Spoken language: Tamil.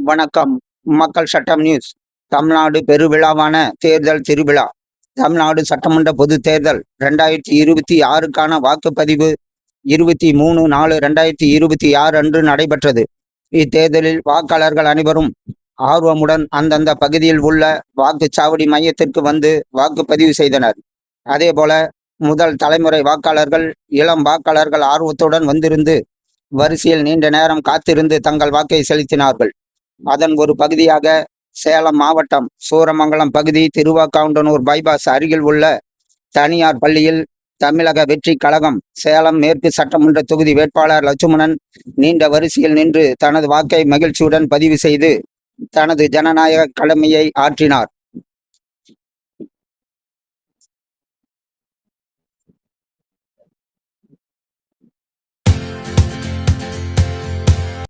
வணக்கம். மக்கள் சட்டம் நியூஸ். தமிழ்நாடு பெருவிழாவான தேர்தல் திருவிழா. தமிழ்நாடு சட்டமன்ற பொதுத் தேர்தல் 2026க்கான வாக்குப்பதிவு 23/4/2026 அன்று நடைபெற்றது. இத்தேர்தலில் வாக்காளர்கள் அனைவரும் ஆர்வமுடன் அந்தந்த பகுதியில் உள்ள வாக்குச்சாவடி மையத்திற்கு வந்து வாக்குப்பதிவு செய்தனர். அதேபோல முதல் தலைமுறை வாக்காளர்கள், இளம் வாக்காளர்கள் ஆர்வத்துடன் வந்திருந்து வரிசையில் நீண்ட நேரம் காத்திருந்து தங்கள் வாக்கை செலுத்தினார்கள். அதன் ஒரு பகுதியாக சேலம் மாவட்டம் சூரமங்கலம் பகுதி திருவாக்காவுண்டனூர் பைபாஸ் அருகில் உள்ள தனியார் பள்ளியில் தமிழக வெற்றி கழகம் சேலம் மேற்கு சட்டமன்ற தொகுதி வேட்பாளர் லட்சுமணன் நீண்ட வரிசையில் நின்று தனது வாக்கை மகிழ்ச்சியுடன் பதிவு செய்து தனது ஜனநாயக கடமையை ஆற்றினார்.